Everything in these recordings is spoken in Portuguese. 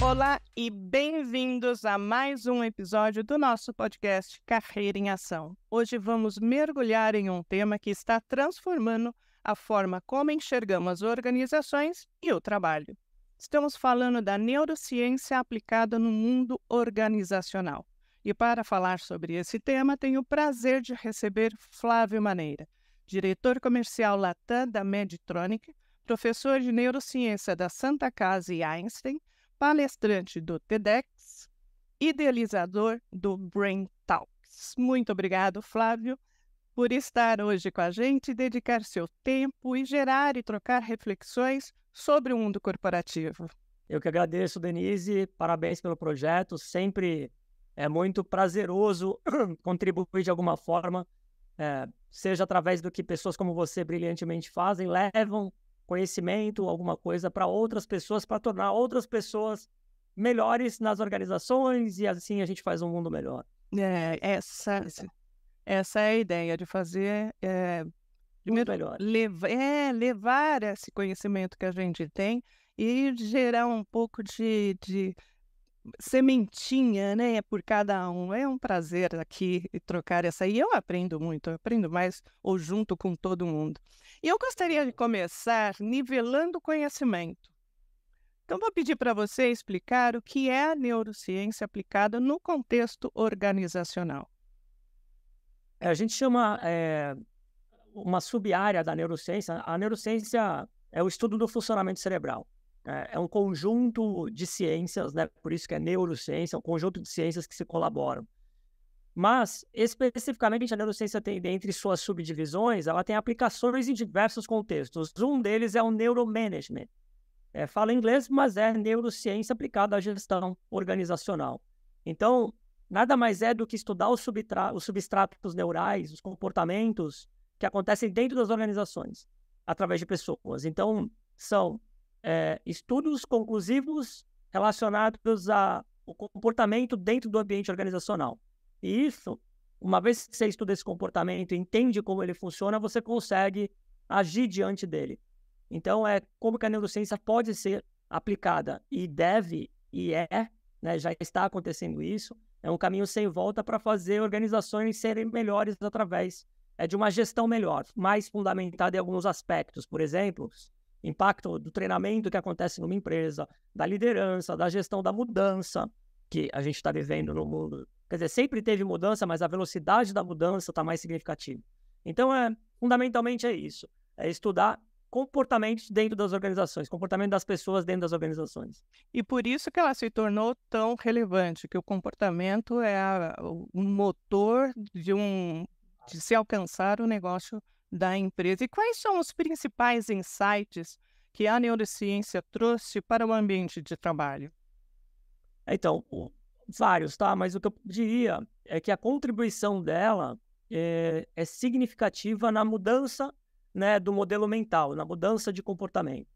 Olá e bem-vindos a mais um episódio do nosso podcast Carreira em Ação. Hoje vamos mergulhar em um tema que está transformando a forma como enxergamos as organizações e o trabalho. Estamos falando da neurociência aplicada no mundo organizacional. E para falar sobre esse tema, tenho o prazer de receber Flávio Maneira, diretor comercial Latam da Medtronic, professor de neurociência da Santa Casa e Einstein, palestrante do TEDx, idealizador do Brain Talks. Muito obrigado, Flávio, por estar hoje com a gente, dedicar seu tempo e gerar e trocar reflexões sobre o mundo corporativo. Eu que agradeço, Denise, parabéns pelo projeto, sempre é muito prazeroso contribuir de alguma forma, seja através do que pessoas como você brilhantemente fazem, levam conhecimento, alguma coisa para outras pessoas, para tornar outras pessoas melhores nas organizações e assim a gente faz um mundo melhor. Essa é a ideia de fazer, primeiro, levar esse conhecimento que a gente tem e gerar um pouco de sementinha, né, por cada um. É um prazer aqui trocar essa aí. Eu aprendo muito, eu aprendo mais ou junto com todo mundo. E eu gostaria de começar nivelando o conhecimento. Então, vou pedir para você explicar o que é a neurociência aplicada no contexto organizacional. A gente chama uma sub-área da neurociência. A neurociência é o estudo do funcionamento cerebral. É um conjunto de ciências, né? Por isso que é neurociência, é um conjunto de ciências que se colaboram. Mas, especificamente, a neurociência tem, dentre suas subdivisões, ela tem aplicações em diversos contextos. Um deles é o neuromanagement. Fala inglês, mas é neurociência aplicada à gestão organizacional. Então, nada mais é do que estudar os substratos neurais, os comportamentos que acontecem dentro das organizações, através de pessoas. Então, são estudos conclusivos relacionados ao comportamento dentro do ambiente organizacional. E isso, uma vez que você estuda esse comportamento e entende como ele funciona, você consegue agir diante dele. Então, como que a neurociência pode ser aplicada e deve, e né, já está acontecendo isso, é um caminho sem volta para fazer organizações serem melhores através de uma gestão melhor, mais fundamentada em alguns aspectos. Por exemplo, impacto do treinamento que acontece numa empresa, da liderança, da gestão da mudança que a gente está vivendo no mundo. Quer dizer, sempre teve mudança, mas a velocidade da mudança está mais significativa. Então, fundamentalmente é isso. É estudar comportamentos dentro das organizações, comportamento das pessoas dentro das organizações. E por isso que ela se tornou tão relevante, que o comportamento é o motor de se alcançar o negócio da empresa. E quais são os principais insights que a neurociência trouxe para o ambiente de trabalho? Então, vários, tá? Mas o que eu diria é que a contribuição dela é significativa na mudança, né, do modelo mental, na mudança de comportamento.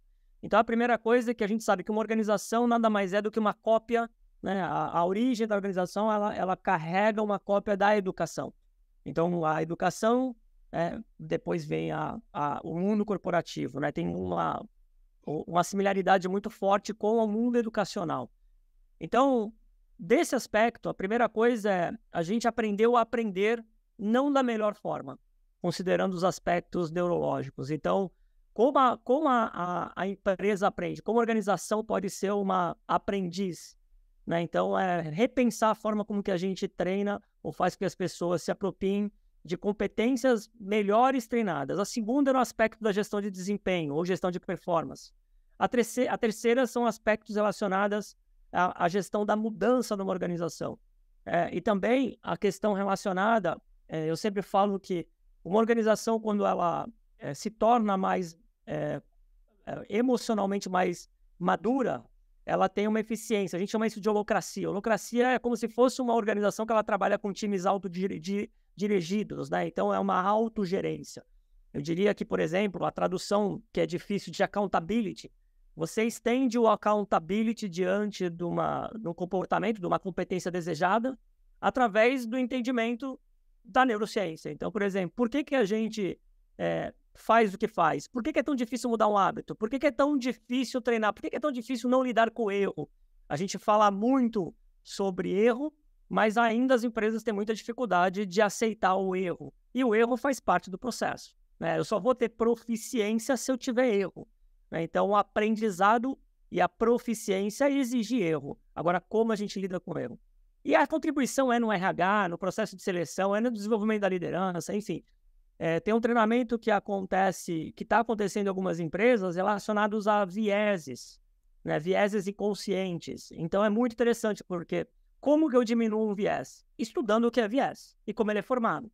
Então, a primeira coisa é que a gente sabe que uma organização nada mais é do que uma cópia, né? A origem da organização, ela carrega uma cópia da educação. Então, a educação, depois vem o mundo corporativo, né? Tem uma similaridade muito forte com o mundo educacional. Então, desse aspecto, a primeira coisa é a gente aprendeu a aprender não da melhor forma, considerando os aspectos neurológicos. Então, como a empresa aprende, como a organização pode ser uma aprendiz, né? Então, repensar a forma como que a gente treina ou faz com que as pessoas se apropriem de competências melhores treinadas. A segunda é no aspecto da gestão de desempenho ou gestão de performance. A terceira são aspectos relacionados à gestão da mudança numa organização. E também a questão relacionada, eu sempre falo que uma organização, quando ela se torna mais emocionalmente mais madura, ela tem uma eficiência. A gente chama isso de holocracia. Holocracia é como se fosse uma organização que ela trabalha com times autodirigidos, né? Então, é uma autogerência. Eu diria que, por exemplo, a tradução que é difícil de accountability, você estende o accountability diante de um comportamento, de uma competência desejada, através do entendimento da neurociência. Então, por exemplo, por que a gente faz o que faz? Por que é tão difícil mudar um hábito? Por que é tão difícil treinar? Por que é tão difícil não lidar com o erro? a gente fala muito sobre erro, mas ainda as empresas têm muita dificuldade de aceitar o erro. E o erro faz parte do processo, né? Eu só vou ter proficiência se eu tiver erro, né? Então, o aprendizado e a proficiência exige erro. Agora, como a gente lida com o erro? E a contribuição é no RH, no processo de seleção, é no desenvolvimento da liderança, enfim. Tem um treinamento que está acontecendo em algumas empresas relacionados a vieses, né? Vieses inconscientes. Então, é muito interessante, porque como que eu diminuo um viés? Estudando o que é viés e como ele é formado.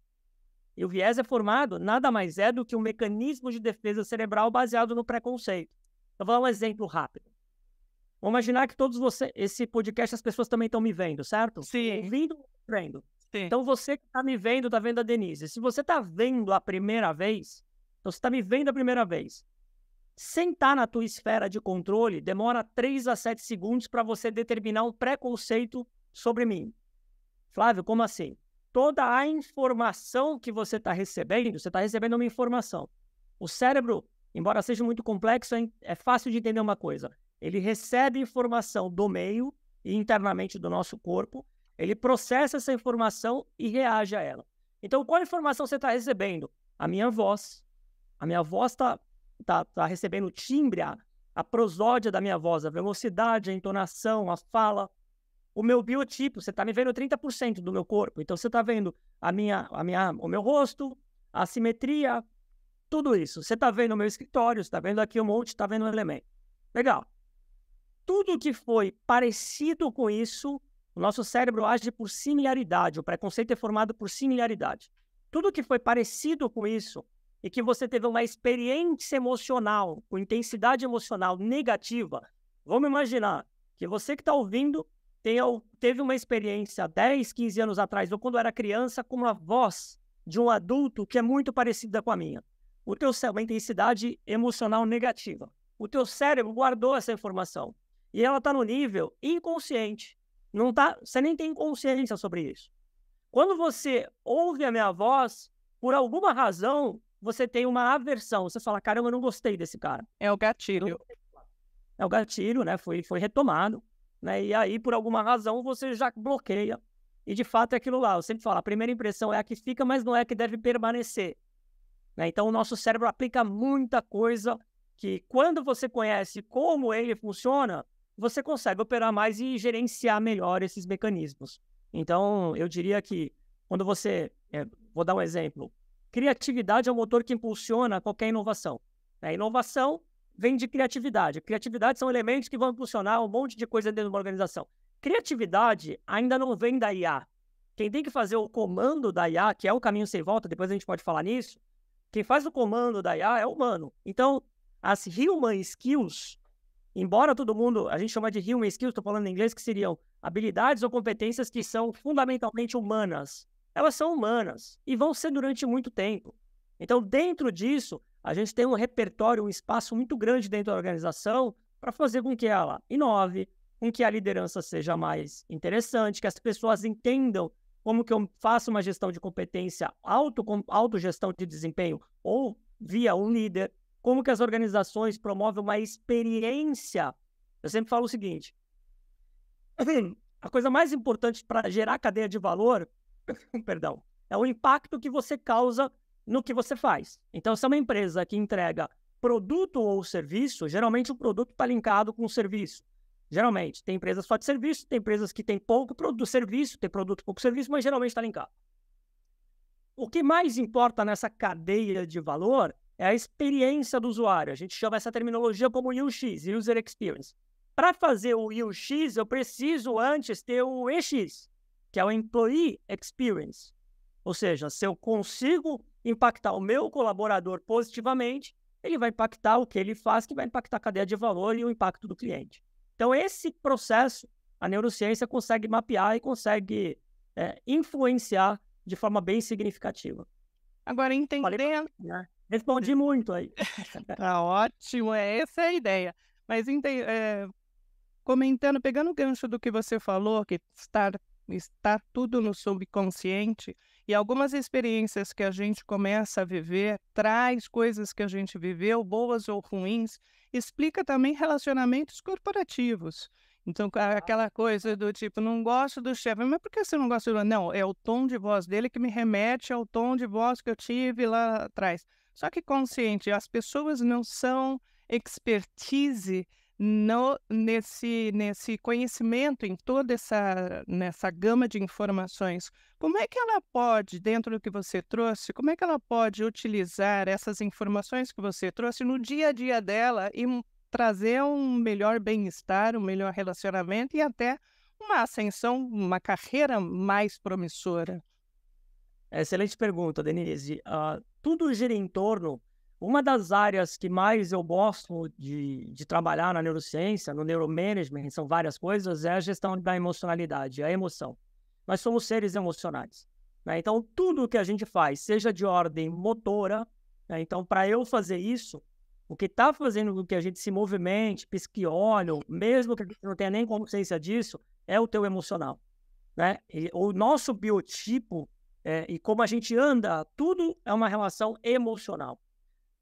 E o viés é formado nada mais é do que um mecanismo de defesa cerebral baseado no preconceito. Eu vou dar um exemplo rápido. Vamos imaginar que esse podcast, as pessoas também estão me vendo, certo? Sim. Ouvindo, vendo. Sim. Então, você que está me vendo, está vendo a Denise. Se você está vendo a primeira vez, então você está me vendo a primeira vez, sentar na tua esfera de controle demora 3 a 7 segundos para você determinar um preconceito sobre mim. Flávio, como assim? Toda a informação que você está recebendo uma informação. O cérebro, embora seja muito complexo, é fácil de entender uma coisa. Ele recebe informação do meio e internamente do nosso corpo, ele processa essa informação e reage a ela. Então, qual informação você está recebendo? A minha voz. A minha voz está recebendo o timbre, a prosódia da minha voz, a velocidade, a entonação, a fala. O meu biotipo, você está me vendo 30% do meu corpo. Então, você está vendo o meu rosto, a simetria, tudo isso. Você está vendo o meu escritório, você está vendo aqui um monte, está vendo um elemento. Legal. Tudo que foi parecido com isso, o nosso cérebro age por similaridade. O preconceito é formado por similaridade. Tudo que foi parecido com isso e que você teve uma experiência emocional, com intensidade emocional negativa, vamos imaginar que você que está ouvindo teve uma experiência 10, 15 anos atrás, ou quando era criança, com uma voz de um adulto que é muito parecida com a minha. Uma intensidade emocional negativa. O teu cérebro guardou essa informação. E ela está no nível inconsciente. Você nem tem consciência sobre isso. Quando você ouve a minha voz, por alguma razão, você tem uma aversão. Você fala, caramba, eu não gostei desse cara. É o gatilho. É o gatilho, né? Foi retomado. Né? E aí, por alguma razão, você já bloqueia. E, de fato, é aquilo lá. Eu sempre falo, a primeira impressão é a que fica, mas não é a que deve permanecer. Né? Então, o nosso cérebro aplica muita coisa que, quando você conhece como ele funciona, você consegue operar mais e gerenciar melhor esses mecanismos. Então, eu diria que, quando vou dar um exemplo. Criatividade é o motor que impulsiona qualquer inovação. A inovação vem de criatividade. Criatividade são elementos que vão impulsionar um monte de coisa dentro de uma organização. Criatividade ainda não vem da IA. Quem tem que fazer o comando da IA, que é o caminho sem volta, depois a gente pode falar nisso, quem faz o comando da IA é o humano. Então, as human skills, embora a gente chama de human skills, estou falando em inglês, que seriam habilidades ou competências que são fundamentalmente humanas. Elas são humanas e vão ser durante muito tempo. Então, dentro disso, a gente tem um repertório, um espaço muito grande dentro da organização para fazer com que ela inove, com que a liderança seja mais interessante, que as pessoas entendam como que eu faço uma gestão de competência, autogestão de desempenho ou via um líder, como que as organizações promovem uma experiência. Eu sempre falo o seguinte, a coisa mais importante para gerar cadeia de valor, perdão, é o impacto que você causa no que você faz. Então, se é uma empresa que entrega produto ou serviço, geralmente o produto está linkado com o serviço. Geralmente, tem empresas só de serviço, tem empresas que têm pouco produto serviço, tem produto pouco serviço, mas geralmente está linkado. O que mais importa nessa cadeia de valor é a experiência do usuário. A gente chama essa terminologia como UX, User Experience. Para fazer o UX, eu preciso antes ter o EX, que é o Employee Experience. Ou seja, se eu consigo impactar o meu colaborador positivamente, ele vai impactar o que ele faz, que vai impactar a cadeia de valor e o impacto do cliente. Então, esse processo, a neurociência consegue mapear e consegue influenciar de forma bem significativa. Agora, entendendo... Respondi muito aí. Tá ótimo, essa é a ideia. Mas comentando, pegando o gancho do que você falou, que está tudo no subconsciente, e algumas experiências que a gente começa a viver, traz coisas que a gente viveu, boas ou ruins, explica também relacionamentos corporativos. Então, aquela coisa do tipo, não gosto do chefe, mas por que você não gosta do... Não, é o tom de voz dele que me remete ao tom de voz que eu tive lá atrás. Só que consciente, as pessoas não são expertise nesse conhecimento, em toda nessa gama de informações. Como é que ela pode, dentro do que você trouxe, como é que ela pode utilizar essas informações que você trouxe no dia a dia dela e trazer um melhor bem-estar, um melhor relacionamento e até uma ascensão, uma carreira mais promissora? Excelente pergunta, Denise. Tudo gira em torno. Uma das áreas que mais eu gosto de trabalhar na neurociência, no neuromanagement, são várias coisas, é a gestão da emocionalidade, a emoção. Nós somos seres emocionais, né? Então, tudo que a gente faz, seja de ordem motora, né? Então, para eu fazer isso, o que está fazendo com que a gente se movimente, pisque olho, mesmo que a gente não tenha nem consciência disso, é o teu emocional, né? E o nosso biotipo e como a gente anda, tudo é uma relação emocional.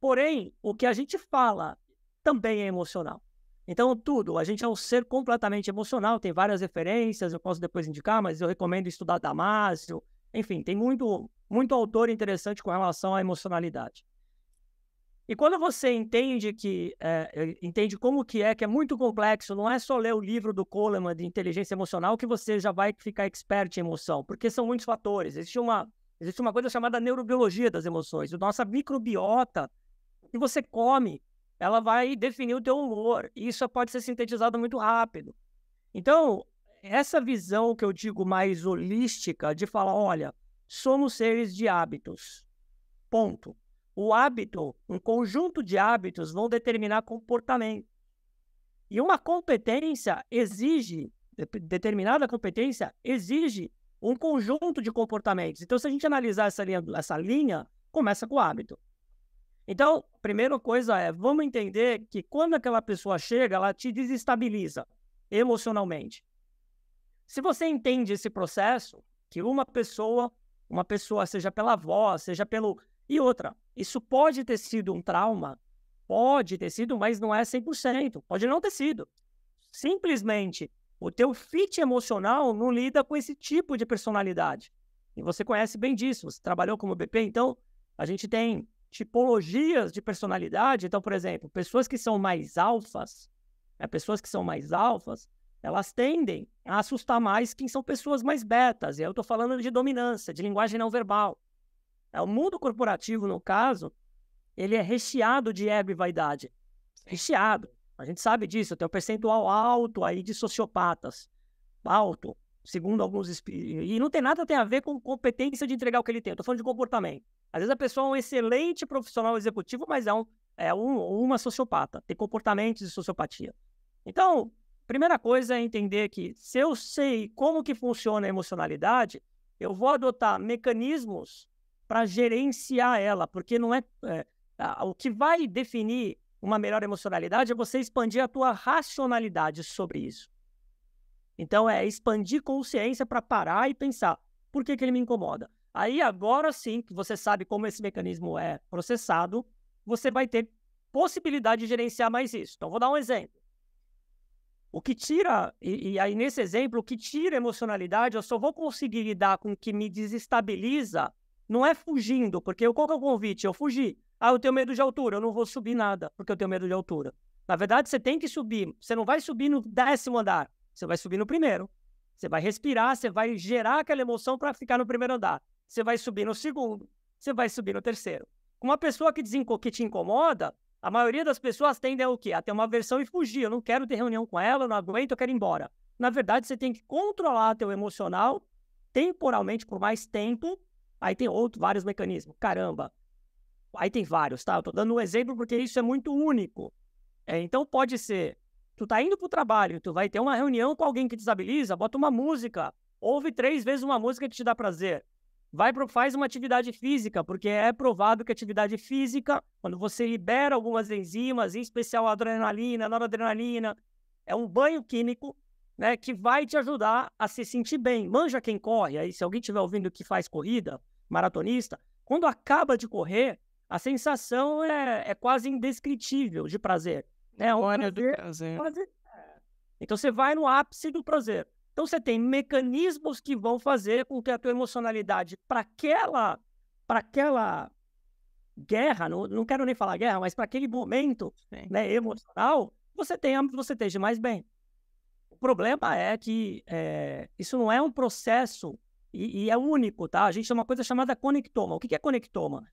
Porém, o que a gente fala também é emocional. Então, tudo, a gente é um ser completamente emocional, tem várias referências, eu posso depois indicar, mas eu recomendo estudar Damásio, enfim, tem muito autor interessante com relação à emocionalidade. E quando você entende entende como que é muito complexo, não é só ler o livro do Goleman de inteligência emocional que você já vai ficar expert em emoção, porque são muitos fatores. Existe uma coisa chamada neurobiologia das emoções. A nossa microbiota que você come, ela vai definir o teu humor. E isso pode ser sintetizado muito rápido. Então, essa visão que eu digo mais holística de falar, olha, somos seres de hábitos. Ponto. O hábito, um conjunto de hábitos vão determinar comportamento. E uma competência determinada competência exige um conjunto de comportamentos. Então, se a gente analisar essa linha começa com o hábito. Então, a primeira coisa vamos entender que quando aquela pessoa chega, ela te desestabiliza emocionalmente. Se você entende esse processo, que uma pessoa, seja pela voz, seja pelo... E outra, isso pode ter sido um trauma, pode ter sido, mas não é 100%, pode não ter sido. Simplesmente, o teu fit emocional não lida com esse tipo de personalidade. E você conhece bem disso, você trabalhou como BP, então a gente tem tipologias de personalidade. Então, por exemplo, pessoas que são mais alfas, elas tendem a assustar mais quem são pessoas mais betas. E eu estou falando de dominância, de linguagem não verbal. O mundo corporativo, no caso, ele é recheado de ego e vaidade. Recheado. A gente sabe disso. Tem um percentual alto aí de sociopatas. Alto, segundo alguns... E não tem nada a ver com competência de entregar o que ele tem. Eu estou falando de comportamento. Às vezes a pessoa é um excelente profissional executivo, mas uma sociopata. Tem comportamentos de sociopatia. Então, primeira coisa é entender que se eu sei como que funciona a emocionalidade, eu vou adotar mecanismos para gerenciar ela, porque não o que vai definir uma melhor emocionalidade é você expandir a tua racionalidade sobre isso. Então, expandir consciência para parar e pensar, por que ele me incomoda? Aí, agora sim, que você sabe como esse mecanismo é processado, você vai ter possibilidade de gerenciar mais isso. Então, vou dar um exemplo. O que tira, e aí nesse exemplo, o que tira a emocionalidade, eu só vou conseguir lidar com o que me desestabiliza, não é fugindo, porque qual que é o convite? Eu fugi. Eu tenho medo de altura, eu não vou subir nada, porque eu tenho medo de altura. Na verdade, você tem que subir. Você não vai subir no 10º andar, você vai subir no primeiro. Você vai respirar, você vai gerar aquela emoção para ficar no primeiro andar. Você vai subir no segundo, você vai subir no terceiro. Uma pessoa que te incomoda, a maioria das pessoas tende a o quê? A ter uma aversão e fugir. Eu não quero ter reunião com ela, eu não aguento, eu quero ir embora. Na verdade, você tem que controlar teu emocional temporalmente por mais tempo. Aí tem vários mecanismos. Caramba. Aí tem vários, tá? Eu tô dando um exemplo porque isso é muito único. Então pode ser, tu tá indo pro trabalho, tu vai ter uma reunião com alguém que desestabiliza, bota uma música, ouve 3 vezes uma música que te dá prazer. Faz uma atividade física, porque é provado que a atividade física, quando você libera algumas enzimas, em especial a adrenalina, noradrenalina, é um banho químico, né, que vai te ajudar a se sentir bem. Manja quem corre, aí se alguém estiver ouvindo que faz corrida, maratonista, quando acaba de correr, a sensação é quase indescritível de prazer. Memória do prazer. Então, você vai no ápice do prazer. Então, você tem mecanismos que vão fazer com que a tua emocionalidade para aquela guerra, não quero nem falar guerra, mas para aquele momento, né, emocional, você esteja mais bem. O problema é que isso não é um processo e é único, tá? A gente tem uma coisa chamada conectoma. O que é conectoma?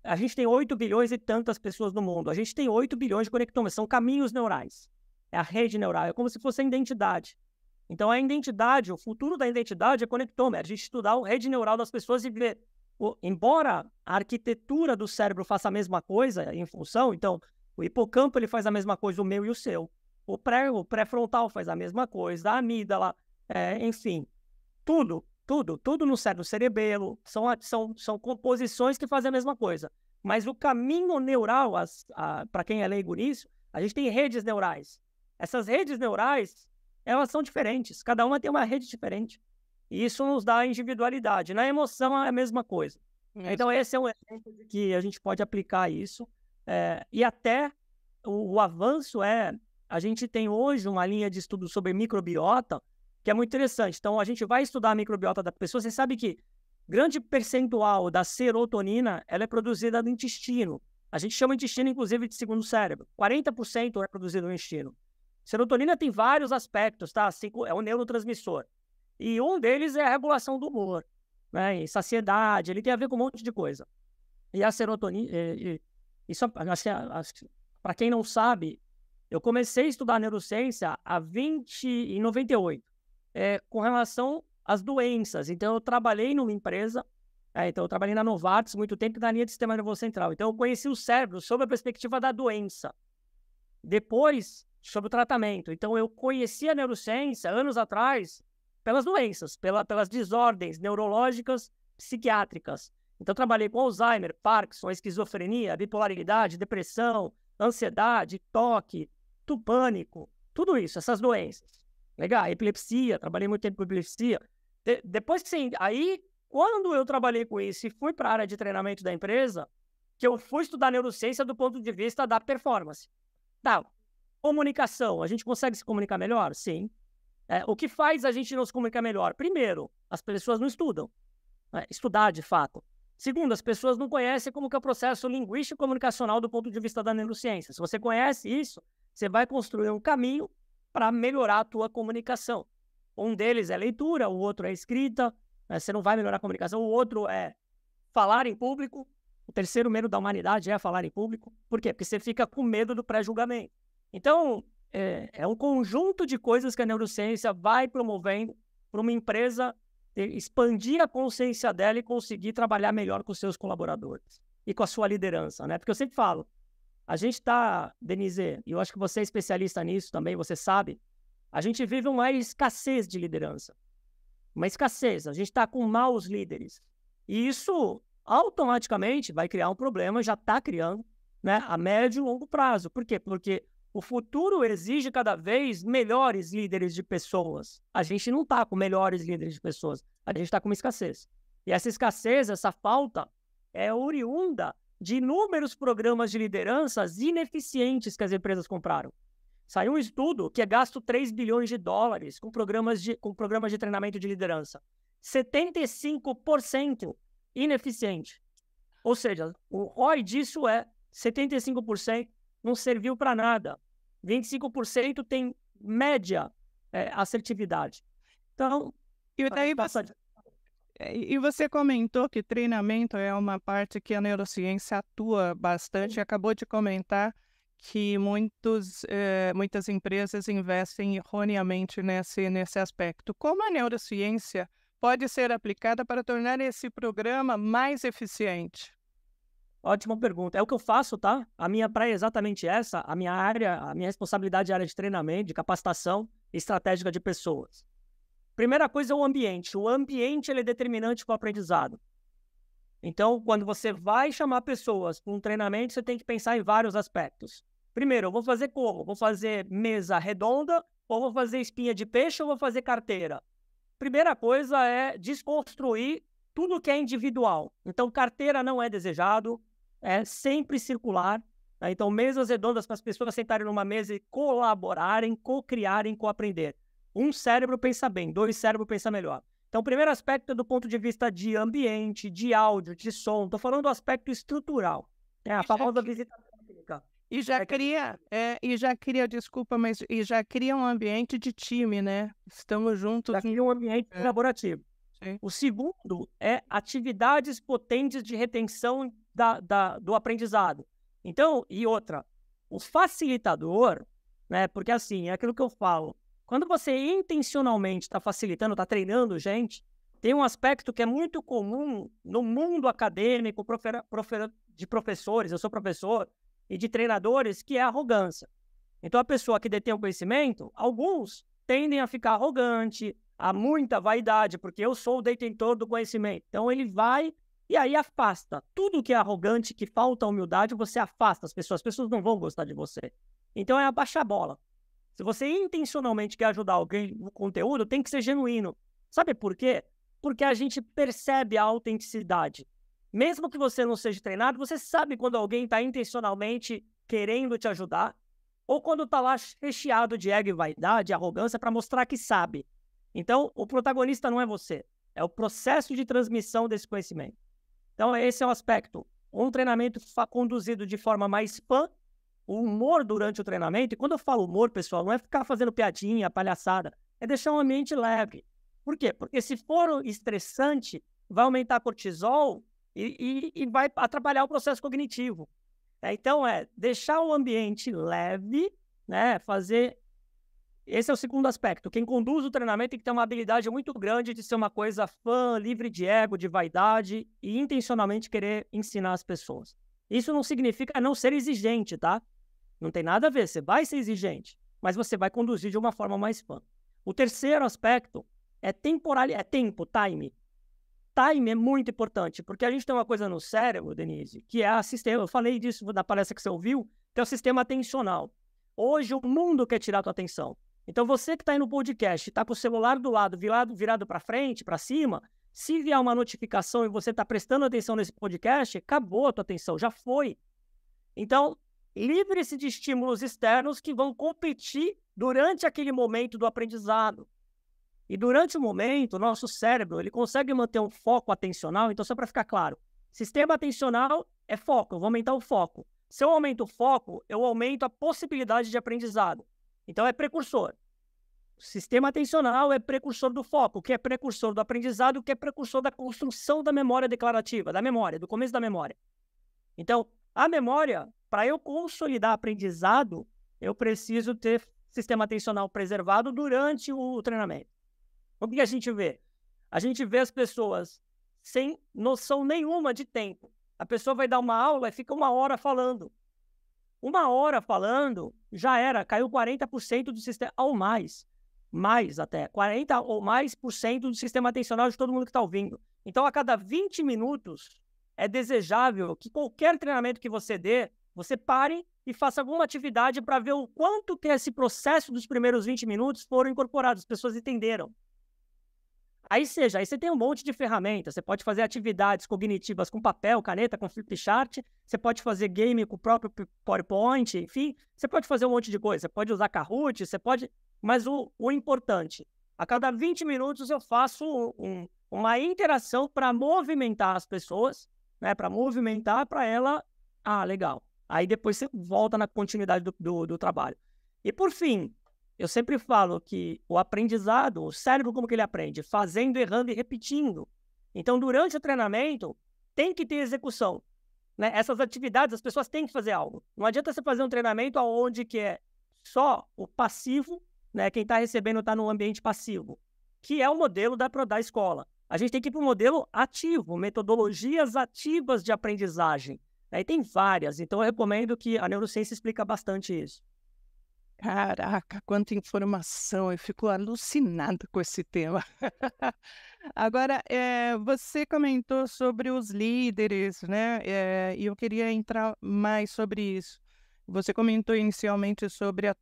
A gente tem 8 bilhões e tantas pessoas no mundo. A gente tem 8 bilhões de conectomas. São caminhos neurais. É a rede neural. É como se fosse a identidade. Então, a identidade, o futuro da identidade é conectoma. É a gente estudar a rede neural das pessoas e ver. Embora a arquitetura do cérebro faça a mesma coisa em função, então, o hipocampo ele faz a mesma coisa, o meu e o seu. O pré-frontal faz a mesma coisa, a amígdala, enfim, tudo no cérebro, cerebelo, são composições que fazem a mesma coisa. Mas o caminho neural, para quem é leigo nisso, a gente tem redes neurais. Essas redes neurais, elas são diferentes, cada uma tem uma rede diferente. E isso nos dá individualidade. Na emoção é a mesma coisa. Então, esse é um exemplo de que a gente pode aplicar isso. E até o avanço a gente tem hoje uma linha de estudo sobre microbiota, que é muito interessante. Então, a gente vai estudar a microbiota da pessoa. Você sabe que grande percentual da serotonina ela é produzida no intestino. A gente chama o intestino, inclusive, de segundo cérebro. 40% é produzido no intestino. Serotonina tem vários aspectos, tá? É um neurotransmissor. E um deles é a regulação do humor, né? E saciedade, ele tem a ver com um monte de coisa. E a serotonina, isso, para quem não sabe, eu comecei a estudar neurociência em 98, com relação às doenças. Então, eu trabalhei numa empresa, então eu trabalhei na Novartis muito tempo na linha de sistema nervoso central. Então, eu conheci o cérebro sob a perspectiva da doença. Depois, sobre o tratamento. Então, eu conheci a neurociência anos atrás pelas doenças, pelas desordens neurológicas psiquiátricas. Então, trabalhei com Alzheimer, Parkinson, esquizofrenia, bipolaridade, depressão, ansiedade, toque, pânico, tudo isso, essas doenças. Legal, epilepsia, trabalhei muito tempo com epilepsia. Depois que aí, quando eu trabalhei com isso e fui para a área de treinamento da empresa, que eu fui estudar neurociência do ponto de vista da performance. Tá, comunicação, a gente consegue se comunicar melhor? Sim. O que faz a gente não se comunicar melhor? Primeiro, as pessoas não estudam. Estudar, de fato. Segundo, as pessoas não conhecem como que é o processo linguístico e comunicacional do ponto de vista da neurociência. Se você conhece isso, você vai construir um caminho para melhorar a tua comunicação. Um deles é leitura, o outro é escrita, você não vai melhorar a comunicação. O outro é falar em público. O terceiro medo da humanidade é falar em público. Por quê? Porque você fica com medo do pré-julgamento. Então, é um conjunto de coisas que a neurociência vai promovendo para uma empresa expandir a consciência dela e conseguir trabalhar melhor com os seus colaboradores e com a sua liderança, né? Porque eu sempre falo, a gente está, Denise, e eu acho que você é especialista nisso também, você sabe, a gente vive uma escassez de liderança. Uma escassez, a gente está com maus líderes. E isso automaticamente vai criar um problema, já está criando, né, a médio e longo prazo. Por quê? Porque o futuro exige cada vez melhores líderes de pessoas. A gente não está com melhores líderes de pessoas, a gente está com uma escassez. E essa escassez, essa falta, é oriunda de inúmeros programas de lideranças ineficientes que as empresas compraram. Saiu um estudo que é gasto 3 bilhões de dólares com programas de treinamento de liderança. 75% ineficiente. Ou seja, o ROI disso é 75% não serviu para nada. 25% tem média assertividade. Então, e você comentou que treinamento é uma parte que a neurociência atua bastante. Acabou de comentar que muitas empresas investem erroneamente nesse aspecto. Como a neurociência pode ser aplicada para tornar esse programa mais eficiente? Ótima pergunta. É o que eu faço, tá? A minha praia é exatamente essa. A minha responsabilidade é a área de treinamento, de capacitação estratégica de pessoas. Primeira coisa é o ambiente. O ambiente ele é determinante para o aprendizado. Então, quando você vai chamar pessoas para um treinamento, você tem que pensar em vários aspectos. Primeiro, eu vou fazer como? Vou fazer mesa redonda, ou vou fazer espinha de peixe, ou vou fazer carteira? Primeira coisa é desconstruir tudo que é individual. Então, carteira não é desejado, é sempre circular. Né? Então, mesas redondas para as pessoas sentarem numa mesa e colaborarem, co-criarem, co-aprender. Um cérebro pensa bem, 2 cérebros pensa melhor. Então, o primeiro aspecto é do ponto de vista de ambiente, de áudio, de som. Estou falando do aspecto estrutural. A famosa visita técnica. E já cria, desculpa, mas já cria um ambiente de time, né? Estamos juntos. Já cria um ambiente colaborativo. Sim. O segundo é atividades potentes de retenção do aprendizado. Então, e outra, o facilitador, né? Porque assim, é aquilo que eu falo. Quando você intencionalmente está facilitando, está treinando gente, tem um aspecto que é muito comum no mundo acadêmico, de professores, eu sou professor, e de treinadores, que é a arrogância. Então, a pessoa que detém o conhecimento, alguns tendem a ficar arrogante, a muita vaidade, porque eu sou o detentor do conhecimento. Então, ele vai e aí afasta. Tudo que é arrogante, que falta humildade, você afasta as pessoas não vão gostar de você. Então, é abaixar a bola. Se você intencionalmente quer ajudar alguém no conteúdo, tem que ser genuíno. Sabe por quê? Porque a gente percebe a autenticidade. Mesmo que você não seja treinado, você sabe quando alguém está intencionalmente querendo te ajudar ou quando está lá recheado de ego e vaidade, arrogância para mostrar que sabe. Então, o protagonista não é você, é o processo de transmissão desse conhecimento. Então, esse é o aspecto. Um treinamento conduzido de forma mais fã, o humor durante o treinamento, e quando eu falo humor, pessoal, não é ficar fazendo piadinha, palhaçada, é deixar um ambiente leve. Por quê? Porque se for estressante, vai aumentar cortisol e vai atrapalhar o processo cognitivo. Então, deixar o ambiente leve, né? Esse é o segundo aspecto. Quem conduz o treinamento tem que ter uma habilidade muito grande de ser uma coisa fã, livre de ego, de vaidade e intencionalmente querer ensinar as pessoas. Isso não significa não ser exigente, tá? Não tem nada a ver, você vai ser exigente, mas você vai conduzir de uma forma mais fã. O terceiro aspecto é tempo, time. Time é muito importante, porque a gente tem uma coisa no cérebro, Denise, que é eu falei disso na palestra que você ouviu, que é o sistema atencional. Hoje o mundo quer tirar a tua atenção. Então você que está aí no podcast, está com o celular do lado, virado para frente, para cima, se vier uma notificação e você está prestando atenção nesse podcast, acabou a tua atenção, já foi. Então, livre-se de estímulos externos que vão competir durante aquele momento do aprendizado. E durante o momento, o nosso cérebro ele consegue manter um foco atencional. Então, só para ficar claro, sistema atencional é foco, eu vou aumentar o foco. Se eu aumento o foco, eu aumento a possibilidade de aprendizado. Então, é precursor. O sistema atencional é precursor do foco, que é precursor do aprendizado, que é precursor da construção da memória declarativa, do começo da memória. Então, a memória, para eu consolidar aprendizado, eu preciso ter sistema atencional preservado durante o treinamento. O que a gente vê? A gente vê as pessoas sem noção nenhuma de tempo. A pessoa vai dar uma aula e fica 1 hora falando. 1 hora falando, já era, caiu 40% do sistema, ou mais até, 40% ou mais do sistema atencional de todo mundo que está ouvindo. Então, a cada 20 minutos, é desejável que qualquer treinamento que você dê, você pare e faça alguma atividade para ver o quanto que esse processo dos primeiros 20 minutos foram incorporados, as pessoas entenderam. Aí você tem um monte de ferramentas, você pode fazer atividades cognitivas com papel, caneta, com flipchart, você pode fazer game com o próprio PowerPoint, enfim, você pode fazer um monte de coisa, você pode usar Kahoot, mas o importante, a cada 20 minutos eu faço uma interação para movimentar as pessoas, né, para movimentar para ela, legal. Aí depois você volta na continuidade do trabalho. E por fim, eu sempre falo que o aprendizado, o cérebro, como que ele aprende? Fazendo, errando e repetindo. Então, durante o treinamento, tem que ter execução. Né? Essas atividades, as pessoas têm que fazer algo. Não adianta você fazer um treinamento onde que é só o passivo, né? Quem está recebendo está no ambiente passivo, que é o modelo da escola. A gente tem que ir para um modelo ativo, metodologias ativas de aprendizagem. Aí tem várias, então eu recomendo que a neurociência explica bastante isso. Caraca, quanta informação! Eu fico alucinado com esse tema. Agora, você comentou sobre os líderes, né? E eu queria entrar mais sobre isso. Você comentou inicialmente sobre a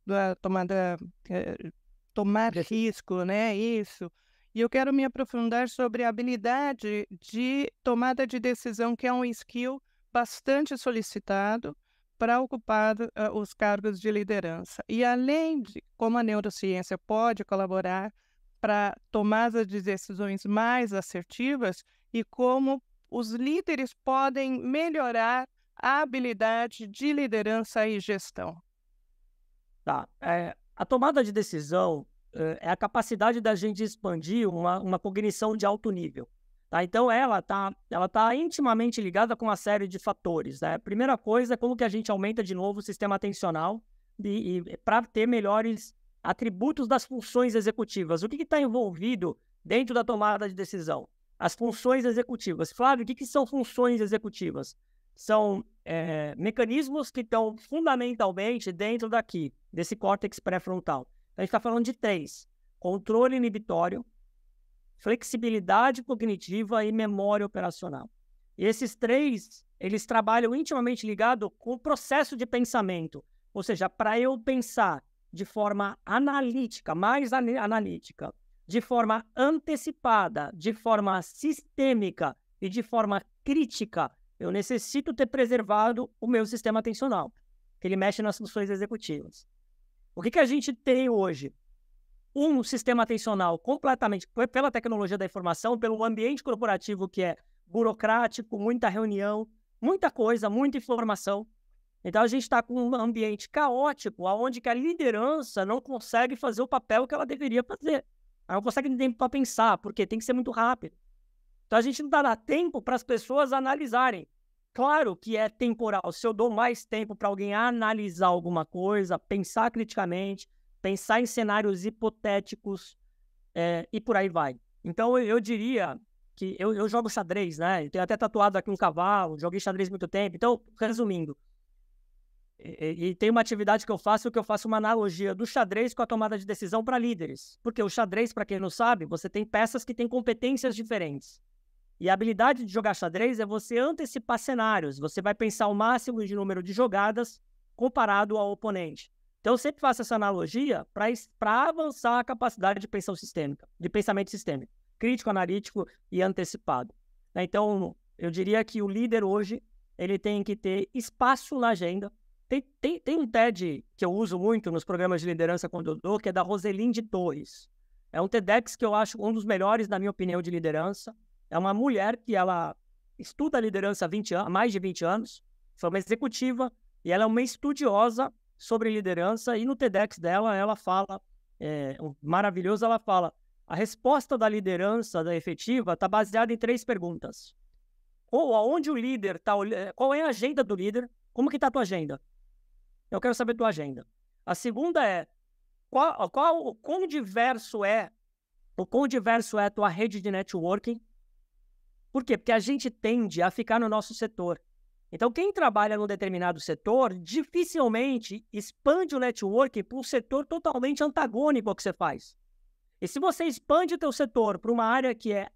tomar risco, né? Isso. E eu quero me aprofundar sobre a habilidade de tomada de decisão, que é um skill bastante solicitado para ocupar os cargos de liderança. E além de como a neurociência pode colaborar para tomadas de decisões mais assertivas e como os líderes podem melhorar a habilidade de liderança e gestão. Tá. A tomada de decisão é a capacidade da gente expandir uma cognição de alto nível. Tá? Então, ela tá intimamente ligada com uma série de fatores. Né? A primeira coisa é como que a gente aumenta de novo o sistema atencional para ter melhores atributos das funções executivas. O que está envolvido dentro da tomada de decisão? As funções executivas. Flávio, o que são funções executivas? São mecanismos que estão fundamentalmente dentro desse córtex pré-frontal. Então, a gente está falando de 3. Controle inibitório, flexibilidade cognitiva e memória operacional. E esses 3, eles trabalham intimamente ligado com o processo de pensamento. Ou seja, para eu pensar de forma analítica, mais analítica, de forma antecipada, de forma sistêmica e de forma crítica, eu necessito ter preservado o meu sistema atencional, que ele mexe nas funções executivas. O que a gente tem hoje? Um sistema atencional completamente, pela tecnologia da informação, pelo ambiente corporativo que é burocrático, muita reunião, muita coisa, muita informação. Então, a gente está com um ambiente caótico, onde que a liderança não consegue fazer o papel que ela deveria fazer. Ela não consegue ter tempo para pensar, porque tem que ser muito rápido. Então, a gente não dá tempo para as pessoas analisarem. Claro que é temporal. Se eu dou mais tempo para alguém analisar alguma coisa, pensar criticamente, pensar em cenários hipotéticos e por aí vai. Então, eu diria que eu jogo xadrez, né? Eu tenho até tatuado aqui um cavalo, joguei xadrez muito tempo. Então, resumindo, e tem uma atividade que eu faço uma analogia do xadrez com a tomada de decisão para líderes. Porque o xadrez, para quem não sabe, você tem peças que têm competências diferentes. E a habilidade de jogar xadrez é você antecipar cenários. Você vai pensar o máximo de número de jogadas comparado ao oponente. Então, eu sempre faço essa analogia para avançar a capacidade de pensamento sistêmico, crítico, analítico e antecipado. Então, eu diria que o líder hoje ele tem que ter espaço na agenda. Tem um TED que eu uso muito nos programas de liderança quando eu dou, que é da Roselinde Torres. É um TEDx que eu acho um dos melhores, na minha opinião, de liderança. É uma mulher que ela estuda liderança há mais de 20 anos, foi uma executiva, e ela é uma estudiosa sobre liderança, e no TEDx dela, ela fala, maravilhoso, ela fala, a resposta da liderança da efetiva está baseada em 3 perguntas. Ou aonde o líder está, qual é a agenda do líder, como que está a tua agenda? Eu quero saber a tua agenda. A segunda é, o quão diverso é a tua rede de networking? Por quê? Porque a gente tende a ficar no nosso setor. Então, quem trabalha num determinado setor, dificilmente expande o networking para um setor totalmente antagônico ao que você faz. E se você expande o teu setor para uma área que é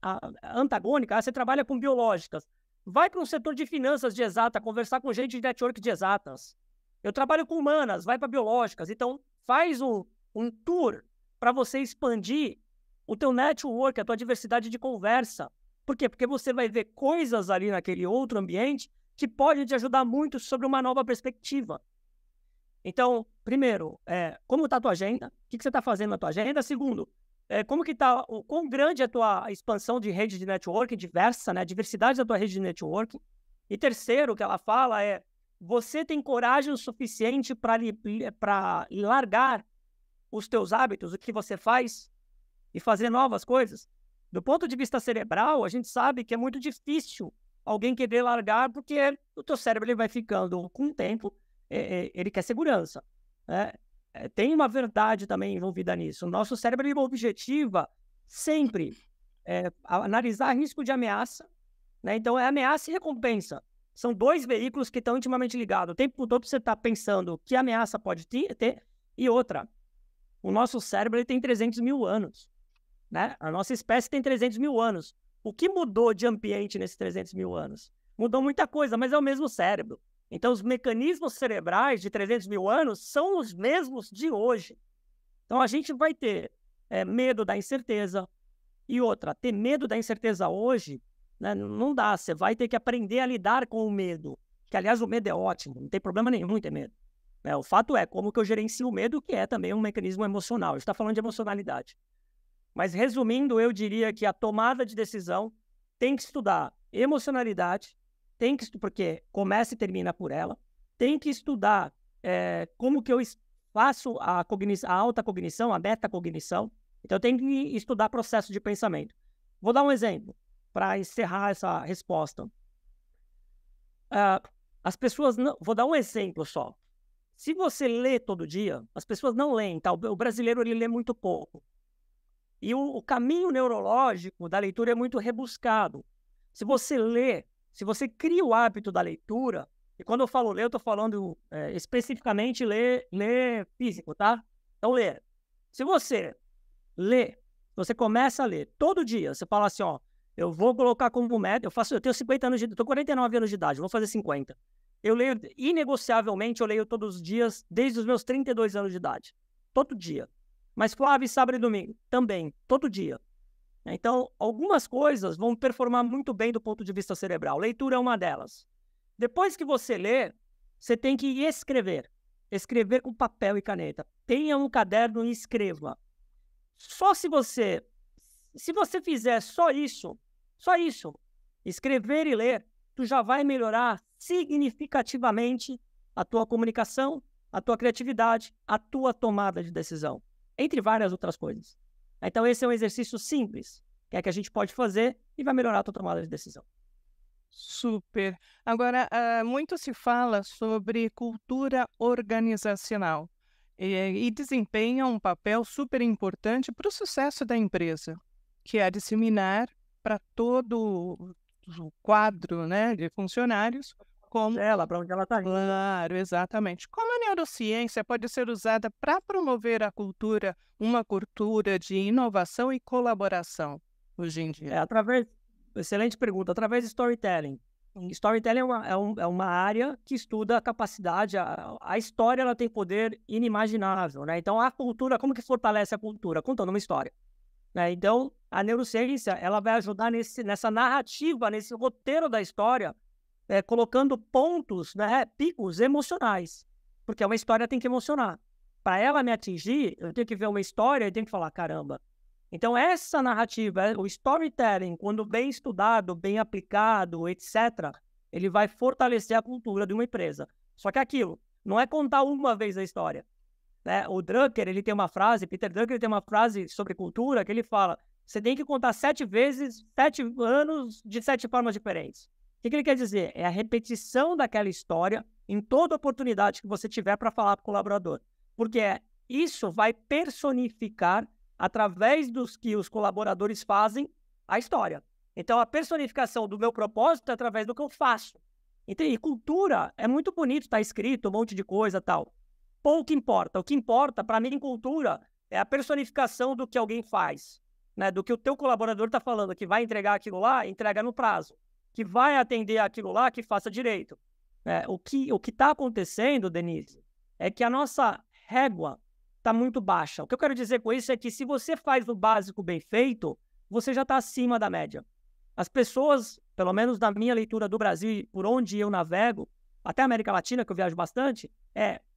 antagônica, você trabalha com biológicas, vai para um setor de finanças de exata, conversar com gente de network de exatas. Eu trabalho com humanas, vai para biológicas. Então, faz um tour para você expandir o teu network, a tua diversidade de conversa. Por quê? Porque você vai ver coisas ali naquele outro ambiente que podem te ajudar muito sobre uma nova perspectiva. Então, primeiro, como está a tua agenda? O que você está fazendo na tua agenda? Segundo, como que está, quão grande é a tua expansão de rede de networking diversa, né? A diversidade da tua rede de networking. E terceiro, o que ela fala é, você tem coragem o suficiente para largar os teus hábitos, o que você faz, e fazer novas coisas? Do ponto de vista cerebral, a gente sabe que é muito difícil alguém querer largar, porque o teu cérebro ele vai ficando com o tempo, ele quer segurança. Né? Tem uma verdade também envolvida nisso. O nosso cérebro ele objetiva sempre analisar risco de ameaça. Né? Então, é ameaça e recompensa. São 2 veículos que estão intimamente ligados. O tempo todo você está pensando que ameaça pode ter. E outra, o nosso cérebro ele tem 300 mil anos. Né? A nossa espécie tem 300 mil anos. O que mudou de ambiente nesses 300 mil anos? Mudou muita coisa, mas é o mesmo cérebro. Então, os mecanismos cerebrais de 300 mil anos são os mesmos de hoje. Então, a gente vai ter medo da incerteza. E outra, ter medo da incerteza hoje, né, não dá. Você vai ter que aprender a lidar com o medo. que aliás o medo é ótimo, não tem problema nenhum em ter medo. O fato é como que eu gerencio o medo, que é também um mecanismo emocional. A gente está falando de emocionalidade. Mas resumindo, eu diria que a tomada de decisão tem que estudar emocionalidade, porque começa e termina por ela, tem que estudar como que eu faço a alta cognição, a metacognição. Então, eu tenho que estudar processo de pensamento. Vou dar um exemplo para encerrar essa resposta. As pessoas não... Vou dar um exemplo só. Se você lê todo dia, as pessoas não leem, tá? O brasileiro ele lê muito pouco. E o caminho neurológico da leitura é muito rebuscado. Se você lê, se você cria o hábito da leitura, e quando eu falo ler, eu estou falando especificamente ler físico, tá? Então, ler. Se você lê, você começa a ler todo dia, você fala assim, ó, eu vou colocar como meta, eu tenho 50 anos de idade, estou 49 anos de idade, vou fazer 50. Eu leio, inegociavelmente, eu leio todos os dias, desde os meus 32 anos de idade. Todo dia. Mas Flávio, sábado e domingo, também, todo dia. Então, algumas coisas vão performar muito bem do ponto de vista cerebral. Leitura é uma delas. Depois que você lê, você tem que escrever. Escrever com papel e caneta. Tenha um caderno e escreva. Só se você fizer só isso, escrever e ler, tu já vai melhorar significativamente a tua comunicação, a tua criatividade, a tua tomada de decisão, entre várias outras coisas. Então, esse é um exercício simples, que a gente pode fazer e vai melhorar a tua tomada de decisão. Super. Agora, muito se fala sobre cultura organizacional e desempenha um papel super importante para o sucesso da empresa, que é disseminar para todo o quadro, né, de funcionários como... Para onde ela está indo. Claro, exatamente. Como a neurociência pode ser usada para promover a cultura, uma cultura de inovação e colaboração hoje em dia? Excelente pergunta. Através de storytelling. Storytelling é uma área que estuda a capacidade, a história ela tem poder inimaginável, né? Então, a cultura, como que fortalece a cultura? Contando uma história. Né? Então, a neurociência ela vai ajudar nessa narrativa, nesse roteiro da história, colocando pontos, né, picos emocionais. Porque uma história tem que emocionar. Para ela me atingir, eu tenho que ver uma história e tenho que falar, caramba. Então, essa narrativa, o storytelling, quando bem estudado, bem aplicado, etc., ele vai fortalecer a cultura de uma empresa. Só que aquilo não é contar uma vez a história. Né? O Drucker, Peter Drucker, ele tem uma frase sobre cultura que ele fala, você tem que contar 7 vezes, 7 anos, de 7 formas diferentes. O que ele quer dizer? É a repetição daquela história em toda oportunidade que você tiver para falar para o colaborador. Porque isso vai personificar, através dos que os colaboradores fazem, a história. Então, a personificação do meu propósito é através do que eu faço. E cultura é muito bonito, está escrito um monte de coisa e tal. Pouco importa. O que importa, para mim, em cultura, é a personificação do que alguém faz. Né? Do que o teu colaborador está falando, que vai entregar aquilo lá, entrega no prazo. Que vai atender aquilo lá, que faça direito. O que está acontecendo, Denise, é que a nossa régua está muito baixa. O que eu quero dizer com isso é que se você faz o básico bem feito, você já está acima da média. As pessoas, pelo menos na minha leitura do Brasil, por onde eu navego, até a América Latina, que eu viajo bastante,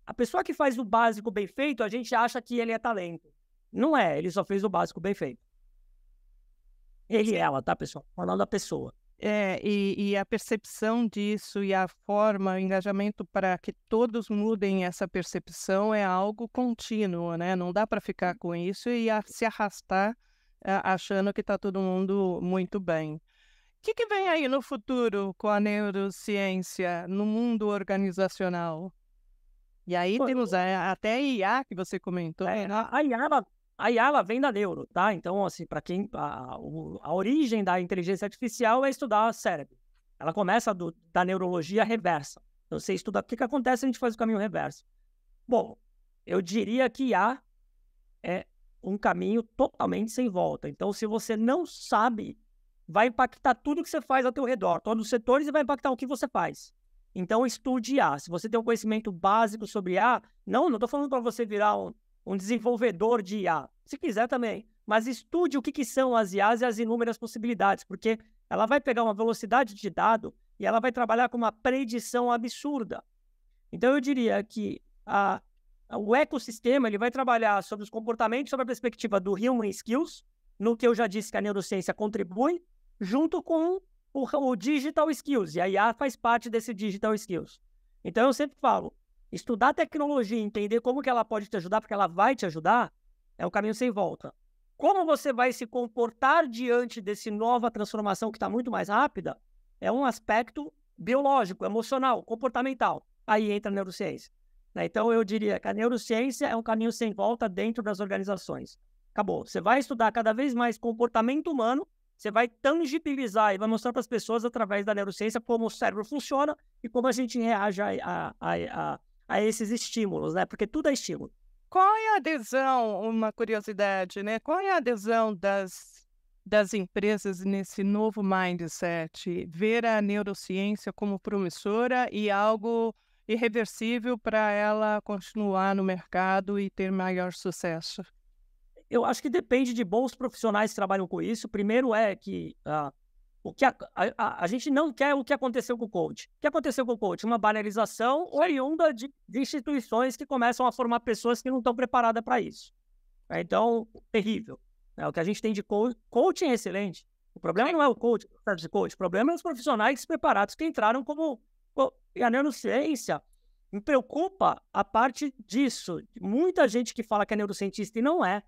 a pessoa que faz o básico bem feito, a gente acha que ele é talento. Não é, ele só fez o básico bem feito. Ele e ela, tá, pessoal? Falando da pessoa. E a percepção disso e a forma, o engajamento para que todos mudem essa percepção é algo contínuo, né? Não dá para ficar com isso e se arrastar achando que está todo mundo muito bem. O que vem aí no futuro com a neurociência no mundo organizacional? E aí temos até a IA que você comentou. A IA ela vem da neuro, tá? Então, assim, para quem... A origem da inteligência artificial é estudar o cérebro. Ela começa da neurologia reversa. Então, você estuda o que acontece, a gente faz o caminho reverso. Bom, eu diria que IA é um caminho totalmente sem volta. Então, se você não sabe, vai impactar tudo que você faz ao teu redor, todos os setores, e vai impactar o que você faz. Então, estude IA. Se você tem um conhecimento básico sobre IA, não estou falando para você virar um desenvolvedor de IA. Se quiser também. Mas estude o que são as IAs e as inúmeras possibilidades, porque ela vai pegar uma velocidade de dado e ela vai trabalhar com uma predição absurda. Então, eu diria que o ecossistema ele vai trabalhar sobre os comportamentos, sobre a perspectiva do Human Skills, no que eu já disse que a neurociência contribui, junto com o Digital Skills, e a IA faz parte desse Digital Skills. Então, eu sempre falo, estudar tecnologia, entender como que ela pode te ajudar, porque ela vai te ajudar, é um caminho sem volta. Como você vai se comportar diante dessa nova transformação que está muito mais rápida, é um aspecto biológico, emocional, comportamental. Aí entra a neurociência. Então, eu diria que a neurociência é um caminho sem volta dentro das organizações. Acabou. Você vai estudar cada vez mais comportamento humano, você vai tangibilizar e vai mostrar para as pessoas através da neurociência como o cérebro funciona e como a gente reage a esses estímulos, né? Porque tudo é estímulo. Qual é a adesão, uma curiosidade, né? Qual é a adesão das empresas nesse novo mindset? Ver a neurociência como promissora e algo irreversível para ela continuar no mercado e ter maior sucesso? Eu acho que depende de bons profissionais que trabalham com isso. Primeiro é que o que a gente não quer o que aconteceu com o coach. O que aconteceu com o coach? Uma banalização oriunda de instituições que começam a formar pessoas que não estão preparadas para isso. Então, terrível. O que a gente tem de coaching é excelente. O problema não é o coach, o problema é os profissionais preparados que entraram como... E a neurociência me preocupa a parte disso. Muita gente que fala que é neurocientista e não é.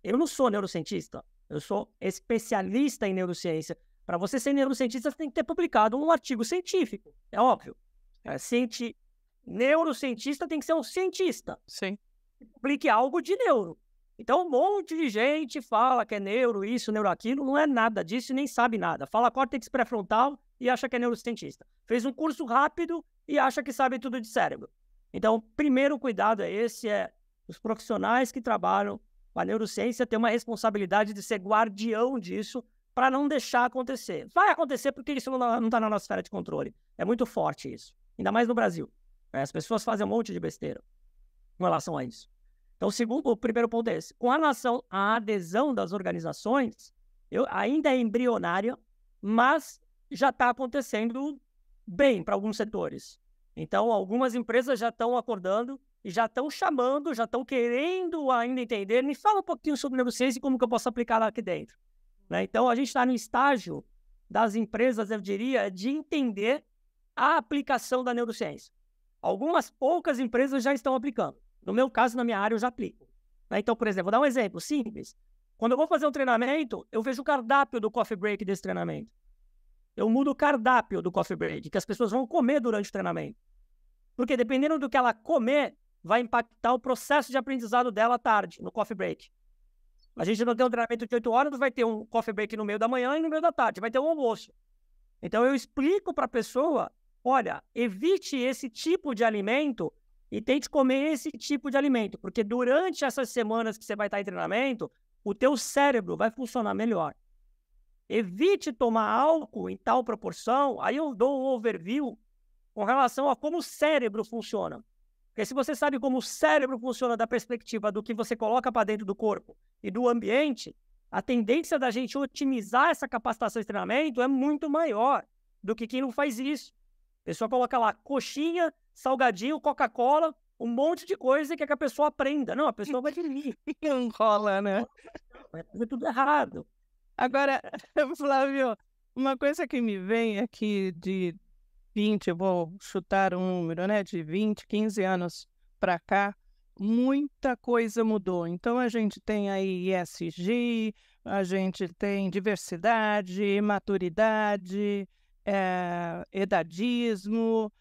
Eu não sou neurocientista, eu sou especialista em neurociência. Para você ser neurocientista, você tem que ter publicado um artigo científico, é óbvio. Neurocientista tem que ser um cientista. Sim. Que publique algo de neuro. Então, um monte de gente fala que é neuro isso, neuro aquilo, não é nada disso e nem sabe nada. Fala córtex pré-frontal e acha que é neurocientista. Fez um curso rápido e acha que sabe tudo de cérebro. Então, o primeiro cuidado os profissionais que trabalham a neurociência tem uma responsabilidade de ser guardião disso para não deixar acontecer. Vai acontecer porque isso não está na nossa esfera de controle. É muito forte isso, ainda mais no Brasil. As pessoas fazem um monte de besteira com relação a isso. Então, o primeiro ponto é esse. Com relação à adesão das organizações, ainda é embrionária, mas já está acontecendo bem para alguns setores. Então, algumas empresas já estão acordando e já estão chamando, já estão querendo ainda entender. Me fala um pouquinho sobre neurociência e como que eu posso aplicar lá aqui dentro. Então, a gente está no estágio das empresas, eu diria, de entender a aplicação da neurociência. Algumas poucas empresas já estão aplicando. No meu caso, na minha área, eu já aplico. Então, por exemplo, vou dar um exemplo simples. Quando eu vou fazer um treinamento, eu vejo o cardápio do coffee break desse treinamento. Eu mudo o cardápio do coffee break, que as pessoas vão comer durante o treinamento. Porque dependendo do que ela comer, vai impactar o processo de aprendizado dela à tarde, no coffee break. A gente não tem um treinamento de 8 horas, vai ter um coffee break no meio da manhã e no meio da tarde, vai ter um almoço. Então, eu explico para a pessoa, olha, evite esse tipo de alimento e tente comer esse tipo de alimento, porque durante essas semanas que você vai estar em treinamento, o teu cérebro vai funcionar melhor. Evite tomar álcool em tal proporção, aí eu dou um overview com relação a como o cérebro funciona. Porque se você sabe como o cérebro funciona da perspectiva do que você coloca para dentro do corpo e do ambiente, a tendência da gente otimizar essa capacitação de treinamento é muito maior do que quem não faz isso. A pessoa coloca lá coxinha, salgadinho, Coca-Cola, um monte de coisa que a pessoa aprenda. Não, a pessoa vai dormir. Enrola, né? Vai fazer tudo errado. Agora, Flávio, uma coisa que me vem aqui de 20, eu vou chutar um número, né? De 20, 15 anos para cá, muita coisa mudou. Então, a gente tem aí ESG, a gente tem diversidade, maturidade, edadismo,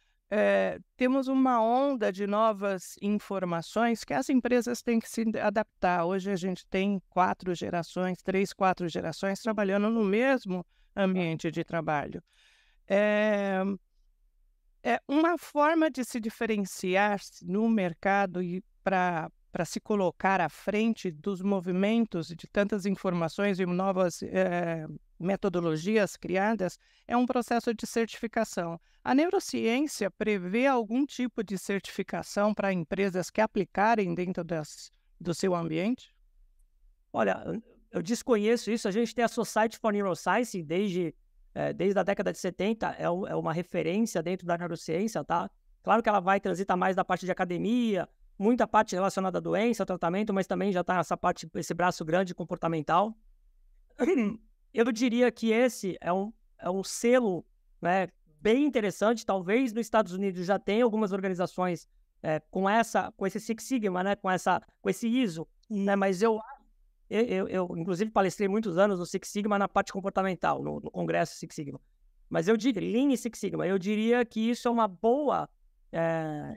temos uma onda de novas informações que as empresas têm que se adaptar. Hoje a gente tem 4 gerações, 3, 4 gerações trabalhando no mesmo ambiente de trabalho. É uma forma de se diferenciar no mercado e para se colocar à frente dos movimentos de tantas informações e novas metodologias criadas, é um processo de certificação. A neurociência prevê algum tipo de certificação para empresas que aplicarem dentro do seu ambiente? Olha, eu desconheço isso. A gente tem a Society for Neuroscience desde desde a década de 70, é uma referência dentro da neurociência, tá? Claro que ela vai transitar mais da parte de academia, muita parte relacionada à doença, tratamento, mas também já está esse braço grande comportamental. Eu diria que esse é um selo, né, bem interessante. Talvez nos Estados Unidos já tenha algumas organizações com esse Six Sigma, né, com esse ISO, né, mas eu inclusive palestrei muitos anos no Six Sigma na parte comportamental, no congresso Six Sigma. Mas eu diria, Lean Six Sigma, eu diria que isso é uma boa,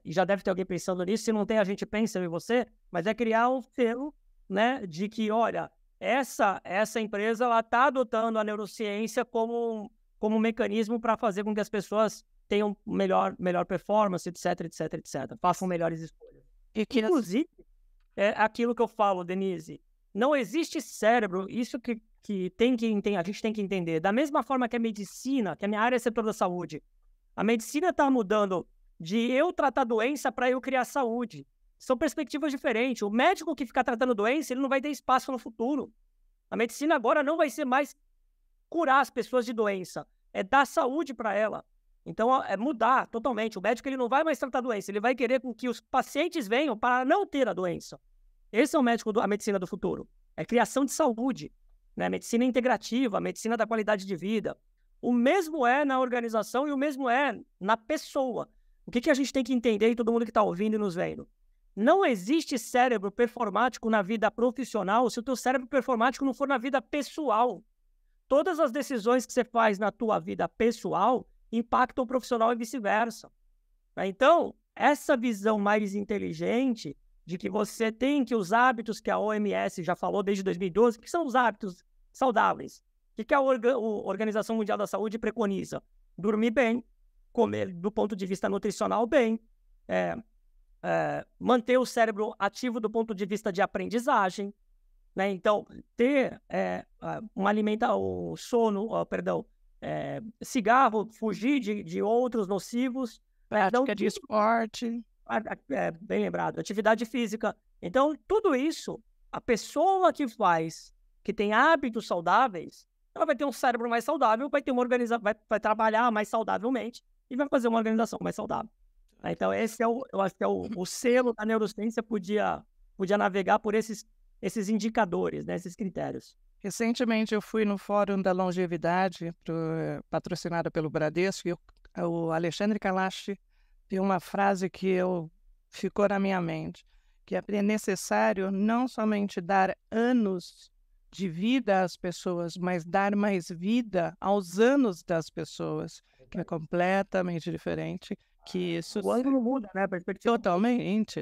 e já deve ter alguém pensando nisso, se não tem a gente pensa em você, mas é criar um selo, né, de que, olha, essa empresa está adotando a neurociência como um mecanismo para fazer com que as pessoas tenham melhor performance, etc, etc, etc. Façam melhores escolhas. Inclusive, é aquilo que eu falo, Denise, não existe cérebro, isso que a gente tem que entender. Da mesma forma que a medicina, que a minha área é setor da saúde, a medicina está mudando de eu tratar doença para eu criar saúde. São perspectivas diferentes. O médico que ficar tratando doença, ele não vai ter espaço no futuro. A medicina agora não vai ser mais curar as pessoas de doença, é dar saúde para ela. Então, é mudar totalmente. O médico ele não vai mais tratar doença, ele vai querer que os pacientes venham para não ter a doença. Esse é o médico a medicina do futuro. É criação de saúde, né? Medicina integrativa, medicina da qualidade de vida. O mesmo é na organização e o mesmo é na pessoa. O que a gente tem que entender, e todo mundo que está ouvindo e nos vendo? Não existe cérebro performático na vida profissional se o teu cérebro performático não for na vida pessoal. Todas as decisões que você faz na tua vida pessoal impactam o profissional e vice-versa. Então, essa visão mais inteligente de que você tem que os hábitos que a OMS já falou desde 2012, que são os hábitos saudáveis, que a Organização Mundial da Saúde preconiza? Dormir bem, comer do ponto de vista nutricional bem, manter o cérebro ativo do ponto de vista de aprendizagem, né? Então, ter o sono, cigarro, fugir de outros nocivos. Prática de esporte. Bem lembrado, atividade física. Então, tudo isso, a pessoa que tem hábitos saudáveis, ela vai ter um cérebro mais saudável, vai vai trabalhar mais saudavelmente e vai fazer uma organização mais saudável. Então, esse eu acho que é o selo da neurociência podia navegar por esses indicadores, né, esses critérios. Recentemente eu fui no Fórum da Longevidade, patrocinado pelo Bradesco, e o Alexandre Kalash tem uma frase que ficou na minha mente, que é necessário não somente dar anos de vida às pessoas, mas dar mais vida aos anos das pessoas, que é completamente diferente. Que isso o ângulo muda, né?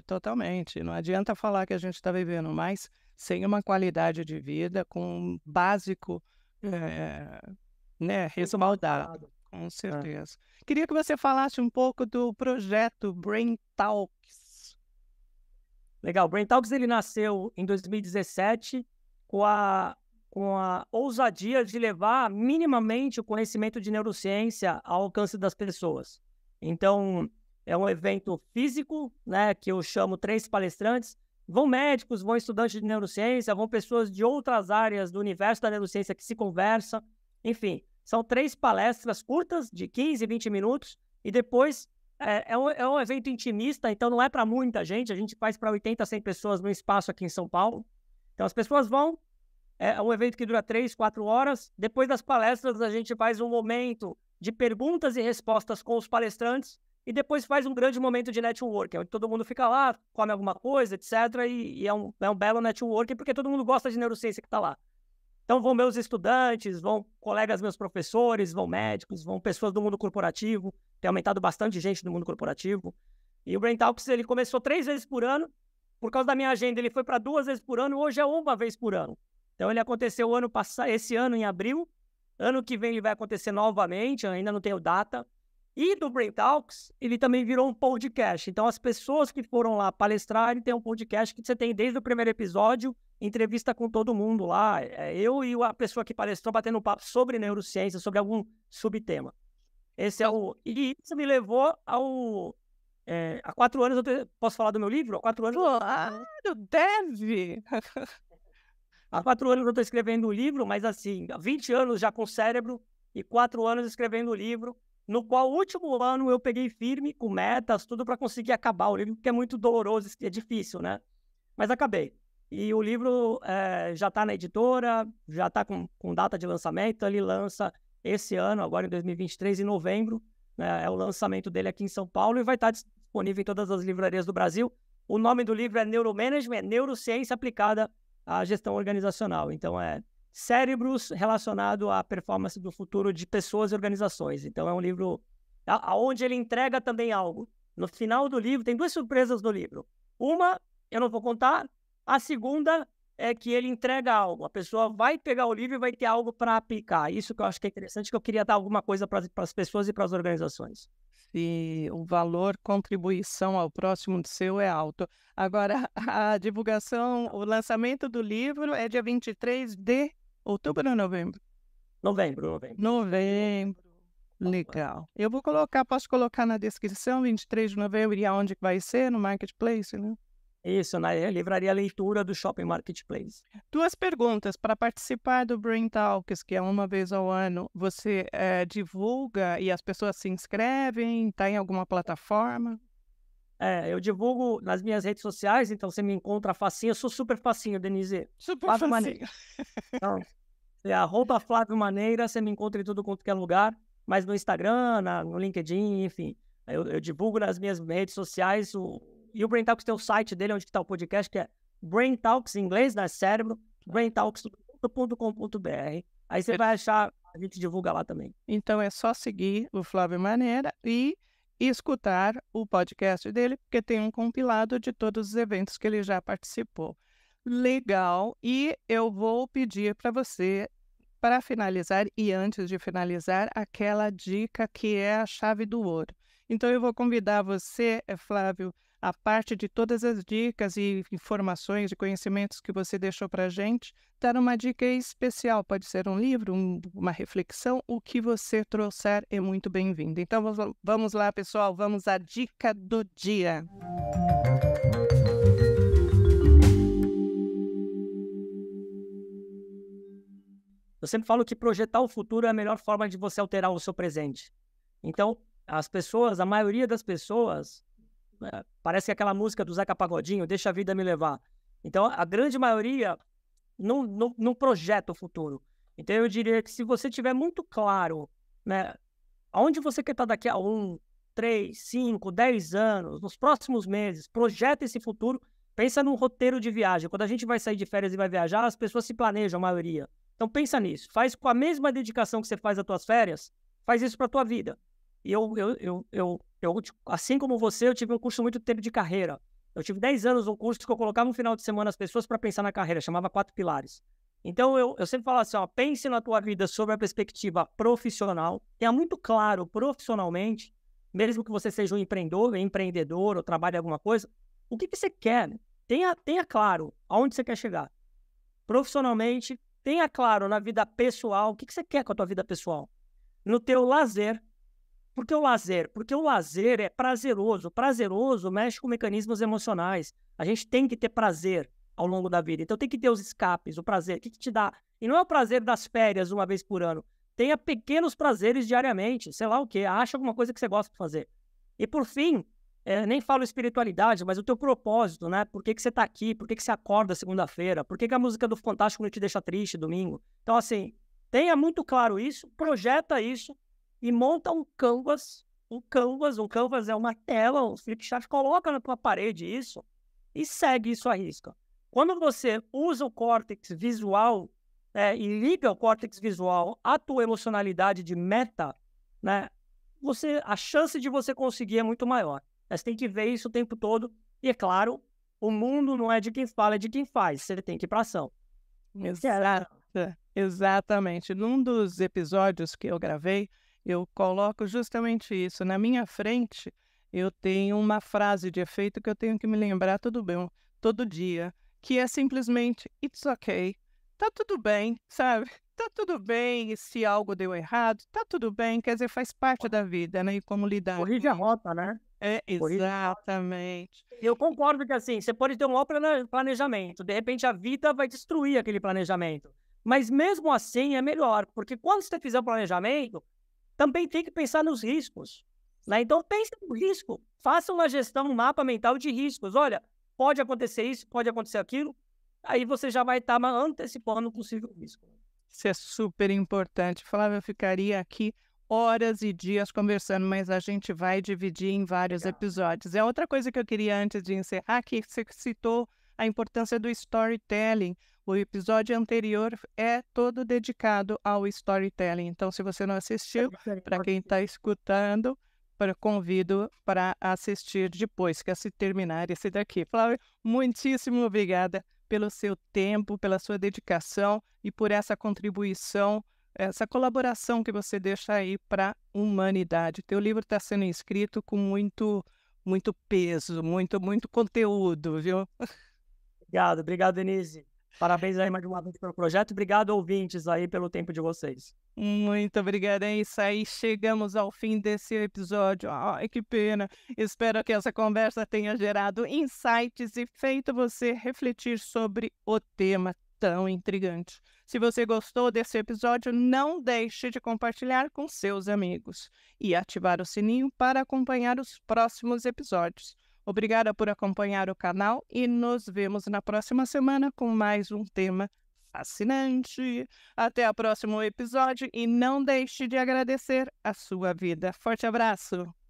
Totalmente. Não adianta falar que a gente está vivendo mais sem uma qualidade de vida, com um básico respaldado, com certeza. Queria que você falasse um pouco do projeto Brain Talks. Legal, o Brain Talks ele nasceu em 2017 com a ousadia de levar minimamente o conhecimento de neurociência ao alcance das pessoas. Então, é um evento físico, né, que eu chamo 3 palestrantes. Vão médicos, vão estudantes de neurociência, vão pessoas de outras áreas do universo da neurociência que se conversam. Enfim, são 3 palestras curtas, de 15, 20 minutos, e depois é um evento intimista, então não é para muita gente, a gente faz para 80, 100 pessoas no espaço aqui em São Paulo. Então as pessoas vão, é um evento que dura 3, 4 horas. Depois das palestras, a gente faz um momento de perguntas e respostas com os palestrantes, e depois faz um grande momento de networking, onde todo mundo fica lá, come alguma coisa, etc. E é um belo networking, porque todo mundo gosta de neurociência que está lá. Então vão meus estudantes, vão colegas meus professores, vão médicos, vão pessoas do mundo corporativo, tem aumentado bastante gente do mundo corporativo. E o Brain Talks, ele começou 3 vezes por ano, por causa da minha agenda ele foi para 2 vezes por ano, hoje é 1 vez por ano. Então ele aconteceu esse ano em abril, ano que vem ele vai acontecer novamente, ainda não tenho data. E do Brain Talks, ele também virou um podcast. Então, as pessoas que foram lá palestrar, ele tem um podcast que você tem desde o primeiro episódio, entrevista com todo mundo lá. Eu e a pessoa que palestrou batendo um papo sobre neurociência, sobre algum subtema. Esse é e isso me levou há 4 anos, posso falar do meu livro? Há 4 anos... Claro, deve! Há 4 anos eu estou escrevendo um livro, mas assim, há 20 anos já com cérebro, e 4 anos escrevendo o livro, no qual o último ano eu peguei firme, com metas, tudo para conseguir acabar o livro, porque é muito doloroso, é difícil, né? Mas acabei. E o livro já está na editora, já está com data de lançamento, ele lança esse ano, agora em 2023, em novembro, né? É o lançamento dele aqui em São Paulo e vai estar disponível em todas as livrarias do Brasil. O nome do livro é Neuromanagement, Neurociência Aplicada à Gestão Organizacional. Então, cérebros relacionado à performance do futuro de pessoas e organizações. Então, é um livro onde ele entrega também algo. No final do livro, tem 2 surpresas no livro. Uma, eu não vou contar. A segunda é que ele entrega algo. A pessoa vai pegar o livro e vai ter algo para aplicar. Isso que eu acho que é interessante, que eu queria dar alguma coisa para as pessoas e para as organizações. Se o valor contribuição ao próximo seu é alto. Agora, a divulgação, o lançamento do livro é dia 23 de outubro ou novembro? Novembro. Novembro. Legal. Eu vou colocar, posso colocar na descrição, 23 de novembro, e aonde que vai ser? No Marketplace, né? Isso, na livraria Leitura do Shopping Marketplace. 2 perguntas. Para participar do Brain Talks, que é uma vez ao ano, você divulga e as pessoas se inscrevem? Está em alguma plataforma? Eu divulgo nas minhas redes sociais, então você me encontra facinho. Eu sou super facinho, Denise. Super Flávio facinho. Maneira. Então, @Flávio Maneira, você me encontra em tudo quanto que é lugar, mas no Instagram, no LinkedIn, enfim. Eu divulgo nas minhas redes sociais. E o Brain Talks tem o site dele, onde está o podcast, que é Brain Talks, em inglês, né? Cérebro, braintalks.com.br. Aí você vai achar, a gente divulga lá também. Então é só seguir o Flávio Maneira e escutar o podcast dele, porque tem um compilado de todos os eventos que ele já participou. Legal. E eu vou pedir para você, para finalizar, e antes de finalizar, aquela dica que é a chave do ouro. Então eu vou convidar você, Flávio, a parte de todas as dicas e informações e conhecimentos que você deixou para a gente, dar uma dica especial. Pode ser um livro, uma reflexão, o que você trouxer é muito bem-vindo. Então vamos lá, pessoal, vamos à dica do dia. Eu sempre falo que projetar o futuro é a melhor forma de você alterar o seu presente. Então, as pessoas, a maioria das pessoas, parece que aquela música do Zeca Pagodinho, deixa a vida me levar. Então, a grande maioria não projeta o futuro. Então, eu diria que se você tiver muito claro, né, aonde você quer estar daqui a 1, 3, 5, 10 anos, nos próximos meses, projeta esse futuro, pensa num roteiro de viagem. Quando a gente vai sair de férias e vai viajar, as pessoas se planejam, a maioria. Então, pensa nisso. Faz com a mesma dedicação que você faz às tuas férias, faz isso para a tua vida. E eu, assim como você, eu tive um curso muito tempo de carreira. Eu tive 10 anos um curso que eu colocava no final de semana as pessoas para pensar na carreira, chamava 4 pilares. Então, eu sempre falo assim, pense na tua vida sobre a perspectiva profissional, tenha muito claro profissionalmente, mesmo que você seja um empreendedor ou trabalhe em alguma coisa, o que você quer, tenha claro aonde você quer chegar. Profissionalmente, tenha claro na vida pessoal, o que você quer com a tua vida pessoal. No teu lazer. Por que o lazer? Porque o lazer é prazeroso. Prazeroso mexe com mecanismos emocionais. A gente tem que ter prazer ao longo da vida. Então tem que ter os escapes, o prazer. O que te dá? E não é o prazer das férias uma vez por ano. Tenha pequenos prazeres diariamente. Sei lá o quê. Acha alguma coisa que você gosta de fazer. E por fim, nem falo espiritualidade, mas o teu propósito, né? Por que você está aqui? Por que você acorda segunda-feira? Por que a música do Fantástico não te deixa triste domingo? Então, assim, tenha muito claro isso, projeta isso, e monta um canvas. Um canvas é uma tela, um flipchart, coloca na tua parede isso e segue isso à risca. Quando você usa o córtex visual e liga o córtex visual à tua emocionalidade de meta, né, a chance de você conseguir é muito maior. Você tem que ver isso o tempo todo. E, é claro, o mundo não é de quem fala, é de quem faz. Você tem que ir para ação. Exatamente. Num dos episódios que eu gravei, eu coloco justamente isso. Na minha frente, eu tenho uma frase de efeito que eu tenho que me lembrar todo dia, que é simplesmente, it's okay. Tá tudo bem, sabe? Tá tudo bem, e se algo deu errado, tá tudo bem, quer dizer, faz parte da vida, né? E como lidar. Corrige a rota, né? Exatamente. Eu concordo que, assim, você pode ter um mau planejamento, de repente a vida vai destruir aquele planejamento. Mas mesmo assim é melhor, porque quando você fizer o planejamento, também tem que pensar nos riscos, né? Então pense no risco, faça uma gestão, um mapa mental de riscos. Olha, pode acontecer isso, pode acontecer aquilo, aí você já vai estar antecipando um possível risco. Isso é super importante. Flávio, eu ficaria aqui horas e dias conversando, mas a gente vai dividir em vários Legal. episódios. É outra coisa que eu queria antes de encerrar, que você citou a importância do storytelling. O episódio anterior é todo dedicado ao storytelling. Então, se você não assistiu, para quem está escutando, convido para assistir depois que se terminar esse daqui. Flávio, muitíssimo obrigada pelo seu tempo, pela sua dedicação e por essa contribuição, essa colaboração que você deixa aí para a humanidade. Teu livro está sendo escrito com muito peso, muito conteúdo, viu? Obrigado, Denise. Parabéns aí mais uma vez pelo projeto. Obrigado, ouvintes, aí, pelo tempo de vocês. Muito obrigada, é isso aí. Chegamos ao fim desse episódio. Ai, que pena. Espero que essa conversa tenha gerado insights e feito você refletir sobre o tema tão intrigante. Se você gostou desse episódio, não deixe de compartilhar com seus amigos e ativar o sininho para acompanhar os próximos episódios. Obrigada por acompanhar o canal e nos vemos na próxima semana com mais um tema fascinante. Até o próximo episódio e não deixe de agradecer a sua vida. Forte abraço!